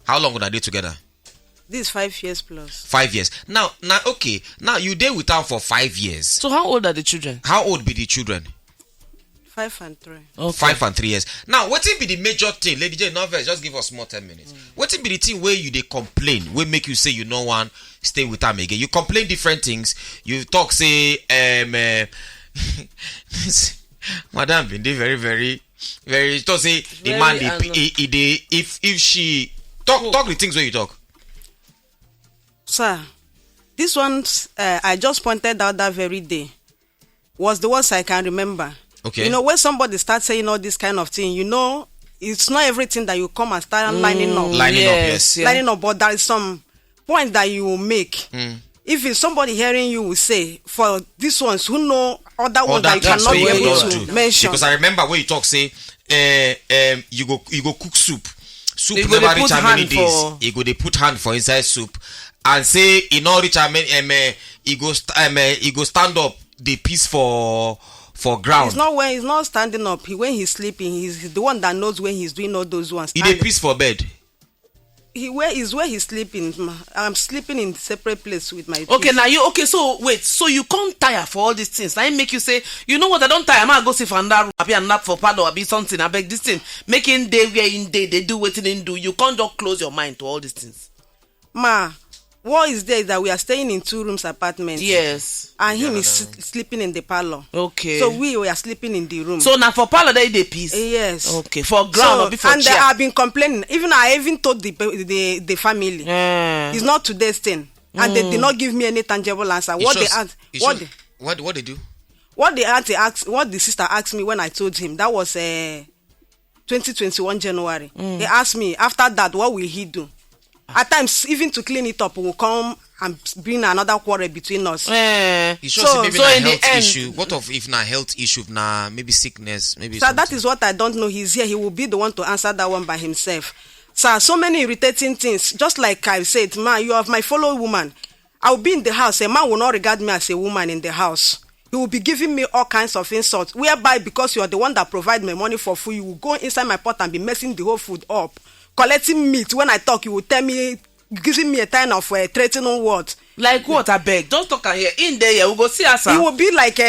How long were they together? This 5 years plus. 5 years. Now, okay. Now you stay with her for 5 years. So how old are the children? How old be the children? 5 and 3. Okay. 5 and 3 years. Now, what be the major thing, Lady J? Now, just give us more 10 minutes. What be the thing where you they complain? Where make you say you no one stay with them again? You complain different things. You talk say, Madam, been very, very, very. To say the man, if she talk the things where you talk. Sir, this one I just pointed out that very day was the ones I can remember. Okay. You know, when somebody starts saying all this kind of thing, you know, it's not everything that you come and start lining up. Yes. Yeah. Lining up, but there is some point that you will make. If it's somebody hearing you will say, for these ones who know other ones that you cannot be able to mention. Because I remember when you talk, say, you go cook soup. Soup They never go reach put how many hand days. for- They put hand for inside soup. And say, in all reach how many, he go stand up the piece for ground. It's not when he's not standing up. When he's sleeping, he's the one that knows when he's doing all those ones. He dey piece for bed. Where he's sleeping. I'm sleeping in separate place with my Okay, kids. now so wait, so you can't tire for all these things. I make you say, you know what, I don't tire. I'm gonna go see for another room, I be a nap for pad or be something. I beg this thing. Making day where in day they do what they do. You can't just close your mind to all these things. Ma, what is there is that we are staying in 2 rooms apartment. Yes. And him is sleeping in the parlor. Okay. So we are sleeping in the room. So now for parlor they peace. Yes. Okay. For ground or before and chair. I've been complaining. I even told the family. It's not today's thing. And they did not give me any tangible answer. What What they do? What the sister asked me when I told him, that was 2021 January. They asked me, after that, what will he do? At times, even to clean it up, will come and bring another quarrel between us. You sure So- maybe so na in the health end- issue. What if na health issue? Na maybe sickness, maybe. So that something. is what I don't know. He's here. He will be the one to answer that one by himself. Sir, so many irritating things. Just like I said, man, you are my fellow woman. I will be in the house. A man will not regard me as a woman in the house. He will be giving me all kinds of insults. Whereby, because you are the one that provides me money for food, you will go inside my pot and be messing the whole food up. Collecting meat. When I talk, you will tell me, giving me a kind of threatening word. Like what, I beg? Just talk and here. In there, yeah, we go see us. It will be like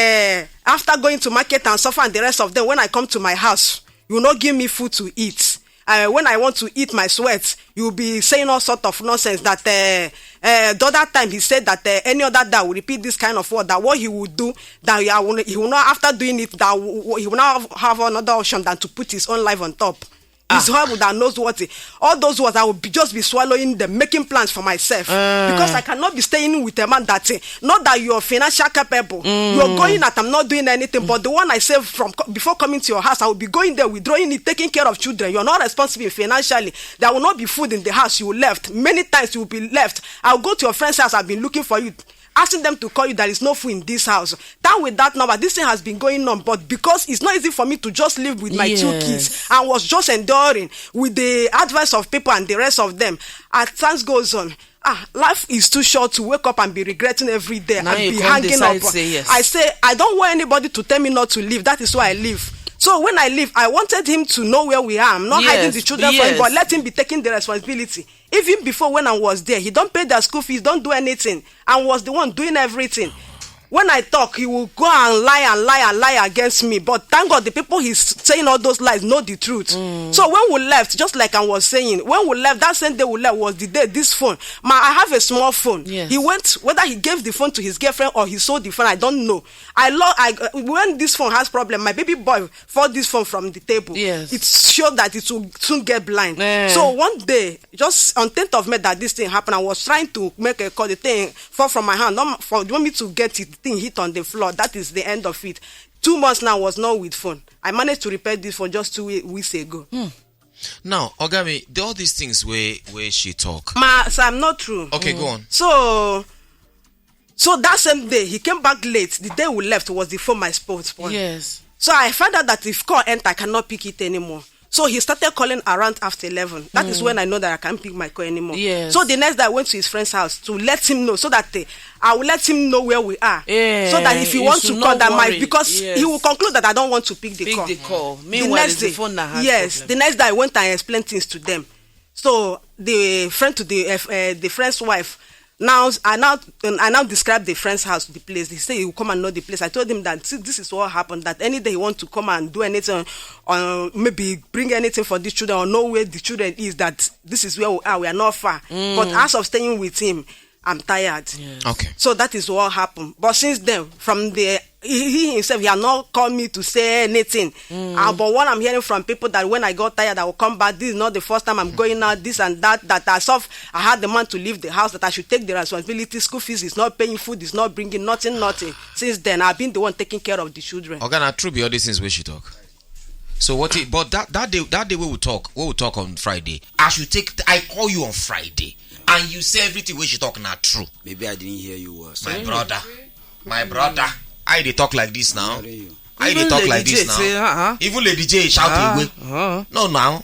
after going to market and suffer and the rest of them, when I come to my house, you will not give me food to eat. When I want to eat my sweat, you will be saying all sort of nonsense that the other time he said that any other that will repeat this kind of word, that what he will do, that he will not, after doing it, that he will not have another option than to put his own life on top. It's horrible that knows what all those words I will just be swallowing them, making plans for myself. Because I cannot be staying with a man that not that you're financially capable. You're going at I'm not doing anything, but the one I saved from before coming to your house, I will be going there, withdrawing it, taking care of children. You're not responsible financially. There will not be food in the house. You left. Many times you will be left. I'll go to your friend's house. I've been looking for you, asking them to call you. There is no food in this house. Down with that number, this thing has been going on, but because it's not easy for me to just live with my 2 kids and was just enduring with the advice of people and the rest of them, as time goes on, life is too short to wake up and be regretting every day Now and you be can't hanging decide, up. say yes. I say I don't want anybody to tell me not to live. That is why I live. So when I leave, I wanted him to know where we are. I'm not hiding the children from him, but let him be taking the responsibility. Even before, when I was there, he don't pay their school fees, don't do anything, and was the one doing everything. When I talk, he will go and lie against me. But thank God, the people he's saying all those lies know the truth. So when we left, just like I was saying, when we left, that same day we left was the day this phone. I have a small phone. Yes. He went, whether he gave the phone to his girlfriend or he sold the phone, I don't know. When this phone has problem, my baby boy fought this phone from the table. Yes. It showed that it will soon get blind. So one day, just on 10th of May that this thing happened, I was trying to make a call. The thing fall from my hand. Not for, you want me to get it, the thing hit on the floor. That is the end of it. 2 months now, I was not with phone. I managed to repair this for just 2 weeks ago. Now, Ogami, all these things where she talk. So I'm not true. Okay, go on. So that same day, he came back late. The day we left was the phone my sports phone. Yes. So I found out that if call enter, I cannot pick it anymore. So he started calling around after 11. That is when I know that I can't pick my call anymore. Yes. So the next day I went to his friend's house to let him know, so that I will let him know where we are. So that if he wants to call, that might, because he will conclude that I don't want to pick the call. Meanwhile, the phone that has yes, problem. the next day I went and explained things to them. So the friend to the friend's wife. Now I now describe the friend's house, the place. They say he will come and know the place. I told him that this is what happened. That any day he want to come and do anything, or maybe bring anything for these children, or know where the children is. That this is where we are. We are not far. But as of staying with him, I'm tired. Yes. Okay. So that is what happened. But since then, from the he himself, he had not called me to say anything. But what I'm hearing from people, that when I got tired, I will come back. This is not the first time I'm going out. This and that. That I had the man to leave the house. That I should take the responsibility. School fees is not paying. Food is not bringing. Nothing. Since then, I've been the one taking care of the children. Okay, now true be all these things we should talk. So what? But that day we will talk. We will talk on Friday. I call you on Friday, and you say everything we should talk now true. Maybe I didn't hear you well. My brother. I they talk like this now. I Even they talk Lady like this J now. say, Even Lady J shout away. No, now,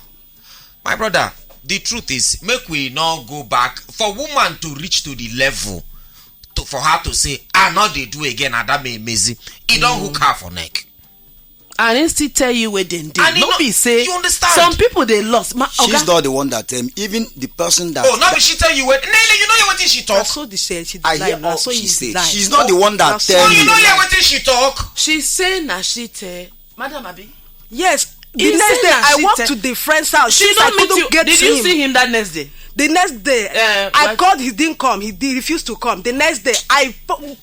my brother. The truth is, make we not go back. For woman to reach to the level, for her to say, not they do again, and that may amazing. It don't hook her for neck. And they still tell you where they did. And Not be say. You understand? Some people they lost. She's not the one that even the person that. Oh, not be she tell you what? Nelly, you know what she talk? So she I hear lied. all So she said. lied. She's not the one that tell Oh, you me. know what she talk? She say na she tell. Madam Abi. Yes. The He next said day, that I she walked tell- to the friend's house. She Since I don't meet couldn't you. get Did to you him. see him that next day? The next day, I but- called, he didn't come. He refused to come. The next day, I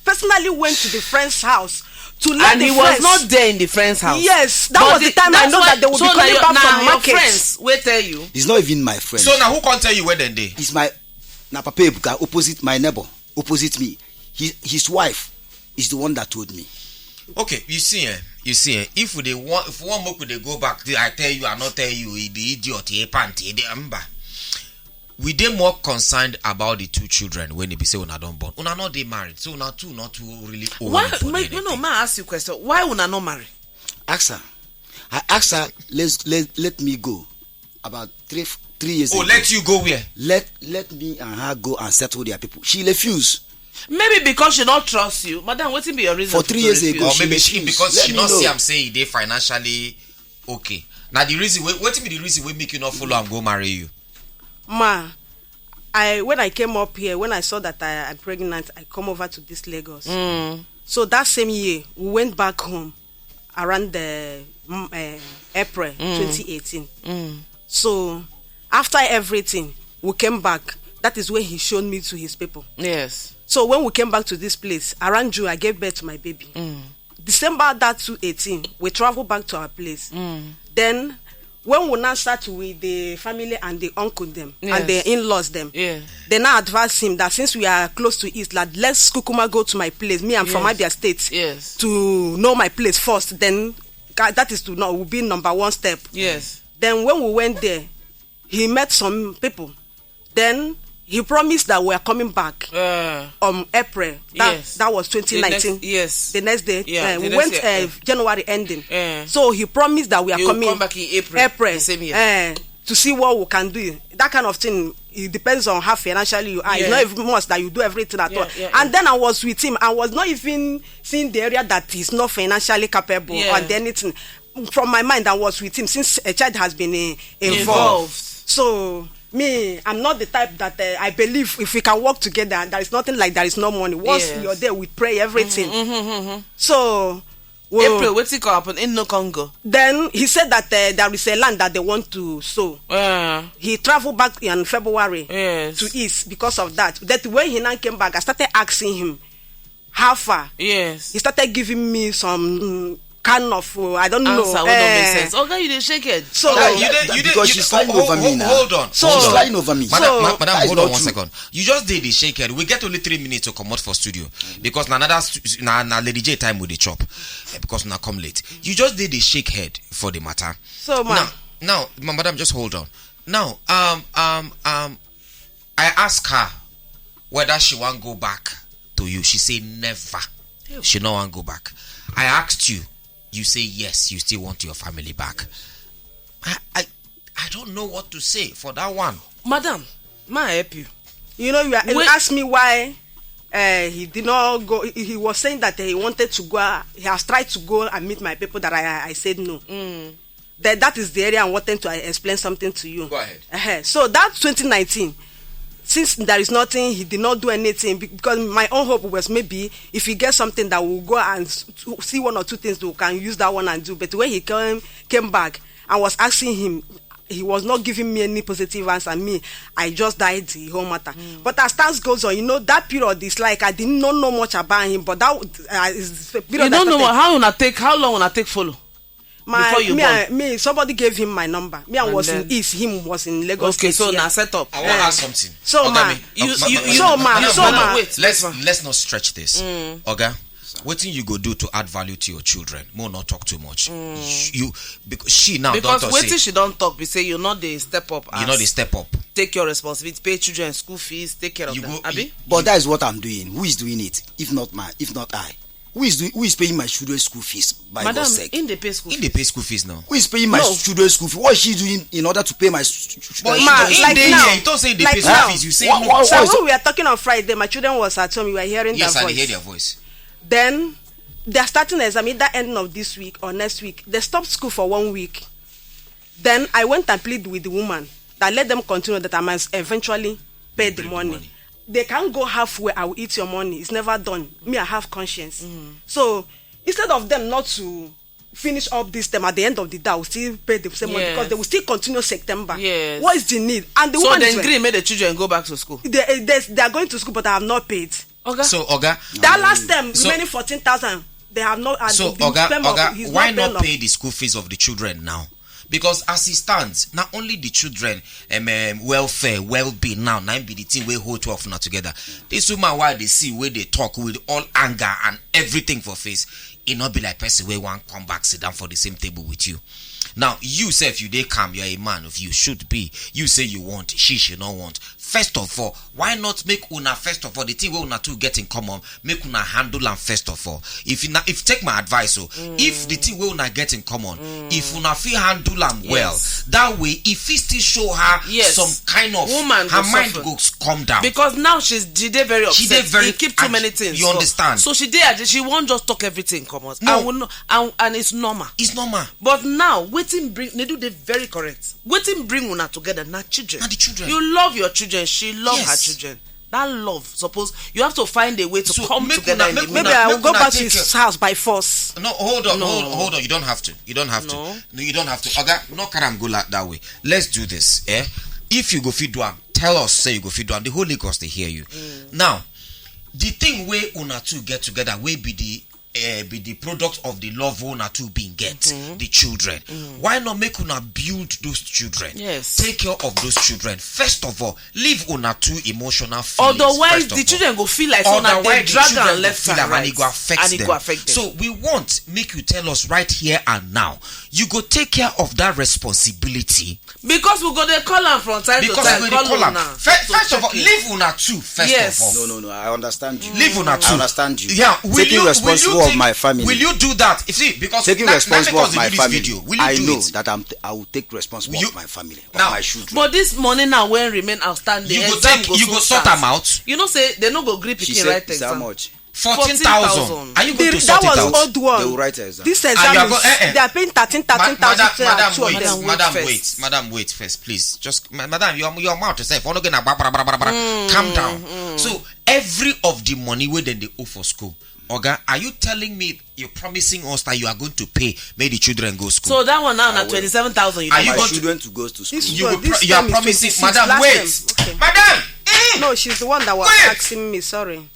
personally went to the friend's house to let And the he friends. was not there in the friend's house. Yes, that But was the time I that's know why- that they will so be coming now back now from your market. friends will tell you. He's not even my friend. So now who can tell you where then they? He's my Papa Ebuka, opposite my neighbor, opposite me. His wife is the one that told me. Okay, you see, if one more could they go back, I tell you, I not tell you, the idiot, the panty, the amber. We they more concerned about the two children when they be say una don't born. Una not they married, so una two not too really old. Why? Man, ask you a question. Why una not marry? Ask her. I asked her, let me go. About three years ago. Oh, let you go where? Let me and her go and settle their people. She refused. Maybe because she not trust you, madam. What be your reason? For 3 years refuse? ago. Or maybe she because let she me not know. see I'm saying they financially okay. Now the reason, what be the reason we make you not follow and go marry you? Ma, when I came up here, when I saw that I'm pregnant, I come over to this Lagos. So that same year, we went back home around the April 2018. So after everything, we came back. That is when he showed me to his people. Yes. So when we came back to this place, around June, I gave birth to my baby. December that 2018, we traveled back to our place. Then when we now start with the family and the uncle them and the in-laws them, they now advise him that since we are close to East, like, let's Kukuma go to my place. Me, I'm from Abia State. Yes. To know my place first. Then that is to know will be number one step. Yes. Then when we went there, he met some people. Then he promised that we are coming back April. That was 2019. The next day. We the went next year, January ending. So he promised that we are coming. Come back in April. The same year. To see what we can do. That kind of thing. It depends on how financially you are. It's not even must that you do everything at all. And then I was with him. I was not even seeing the area that is not financially capable or anything. From my mind, I was with him since a child has been involved. So me, I'm not the type that I believe if we can work together, there is nothing like there is no money. Once you're there, we pray everything. So April, what's it called happen in no Congo? Then he said that there is a land that they want to sow. He traveled back in February to East because of that. That when he now came back, I started asking him how far. He started giving me some kind of I don't know. Answer don't make sense. Okay, you didn't shake it. So because she's lying over me now. Hold on. She's lying over me. Madam, hold on 1 true. second. You just did the shake head. We get only 3 minutes to come out for studio because now Lady J time with the chop because now come late. You just did the shake head for the matter. So now, madam, just hold on. Now, I asked her whether she want go back to you. She said never. She no want go back. I asked you. You say yes, you still want your family back. I don't know what to say for that one. Madam, may I help you? You know, you asked me why he did not go. He was saying that he wanted to go. He has tried to go and meet my people that I said no. that is the area I wanted to explain something to you. Go ahead. So that 2019, since there is nothing, he did not do anything, because my own hope was maybe if he gets something that will go and see one or two things that we can use that one and do. But when he came back, I was asking him, he was not giving me any positive answer. I just died the whole matter. But as time goes on, that period is like I did not know much about him. But that is the period. You don't know how long will I take follow? Somebody gave him my number. I was in East, him was in Lagos. Okay, State, so now set up. I want to ask something. Let's not stretch this. Okay. What thing you go do to add value to your children? More not talk too much. Because she waiting she don't talk. We say you're not the step up. You're not the step up. Take your responsibility, pay children school fees, take care of them. But that is what I'm doing. Who is doing it? If not I. Who is paying my children's school fees? By God's sake. In the pay school fees now. Who is paying my children's school fees? What is she doing in order to pay my children's school fees? You don't say they pay school fees. You say no. So when we were talking on Friday, my children was at home. We were hearing their voice. Yes, I hear their voice. Then they are starting exam that end of this week or next week. They stopped school for 1 week. Then I went and pleaded with the woman that let them continue, that I must eventually pay the money. They can't go halfway. I will eat your money. It's never done. I have conscience. So instead of them not to finish up this term, at the end of the day, I will still pay the same money, because they will still continue September. Yes. What is the need? And the so woman then agree, made the children go back to school. They are going to school, but I have not paid. Okay. So Oga, that last term remaining 14,000, they have not. So Oga, why not pay the school fees of the children now? Because as it stands, not only the children welfare, well-being now be the thing we hold 12 now together. This woman, why they see where they talk with all anger and everything for face, it not be like person where one come back sit down for the same table with you. Now you say if you they come, you're a man of you should be. You say you want, she should not want. First of all, why not make una first of all the thing we una two get in common, make una handle and first of all. If take my advice, if the thing we una get in common, if una feel handle them well, that way if he still show her some kind of woman, her mind goes calm down. Because now she did very upset. She did very keep too many things. You understand? So she won't just talk everything common. No. And it's normal. It's normal. But now waiting bring they do the very correct. Waiting bring una together, not children. Not the children. You love your children. She loves her children. That love, suppose you have to find a way to come together. Maybe I will go back to his house by force. No, hold on. You don't have to. No, you don't have to. Okay, no can go that way. Let's do this. If you go feed one, tell us say you go feed one. The whole Lagos they hear you. Now, the thing where una two get together will be the product of the love una two being get the children. Why not make una build those children? Yes. Take care of those children. First of all, leave una two emotional feelings. Otherwise, the children go feel like so that they drag and left and right, and it go affect them. So we want make you tell us right here and now. You go take care of that responsibility. Because we go they call them from time to time. Call them. First of all, leave una two. First of all. No. I understand you. Leave una two. I understand you. Yeah. Taking responsibility of my family. Will you do that? You see, because taking responsibility of my family. I know that I will take responsibility of my family, of my children. But this money now when remain outstanding, you go sort them out. You know, say they no go gree picking right exam. How much? 14,000. Are you going to sort it out? That was old one. They will write exam. This exam they are paying 13,000. Madam, wait first, please. Just madam, your mouth yourself. Calm down. So every of the money where then they owe for school. Oga, are you telling me you're promising us that you are going to pay make the children go to school? So that one now 27,000. Are you going children to go to school? You are promising, madam. Wait, okay. Madam. No, she's the one that was asking me. Sorry.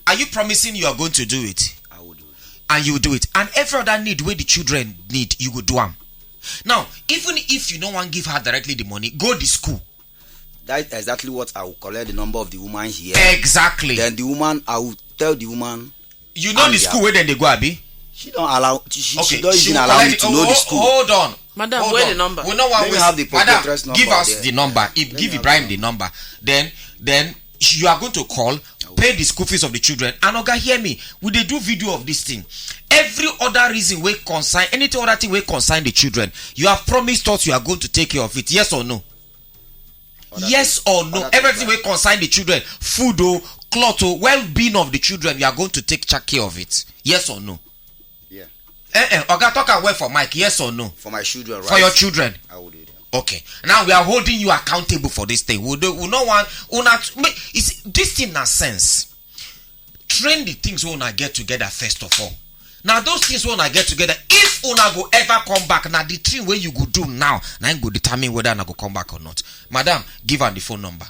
Are you promising you are going to do it? I will do it. And you will do it. And every other need where the children need, you will do them. Now, even if you don't want to give her directly the money, go to school. That is exactly what I will collect the number of the woman here. Exactly. Then the woman, I will tell the woman. You know the school where then they go, Abi? She don't allow. She don't even allow me to know the school. Hold on. Madam, where the number? We know what we have the proprietor's number. Give us the number. Give Ibrahim the number. Then you are going to call, pay the school fees of the children. And Oga, hear me. We they do video of this thing. Every other reason we consign, anything other thing we consign the children. You have promised us you are going to take care of it. Yes or no? Yes or no? Everything we consign the children, food or cloth or well-being of the children, you are going to take care of it. Yes or no? Yeah. Oga, talk and wait for Mike. Yes or no? For my children, right? For your children. I will do it. Okay. Now we are holding you accountable for this thing. We no want. This thing na sense. Train the things when I get together first of all. Now those things when I get together, if una go ever come back, now the thing where you go do now go determine whether I go come back or not. Madam, give her the phone number.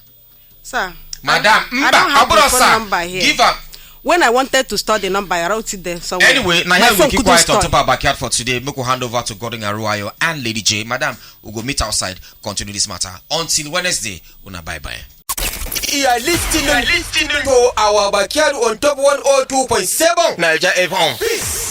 Sir. Madam, I don't have the phone number here. Give her. When I wanted to store the number, I wrote it there somewhere. Anyway, now here we keep quiet on top of our backyard for today. Make we hand over to Gordon Aruayo and Lady J. Madam, we'll go meet outside, continue this matter. Until Wednesday, una bye-bye. You are listening to our backyard on top 102.7 Naija FM. Peace.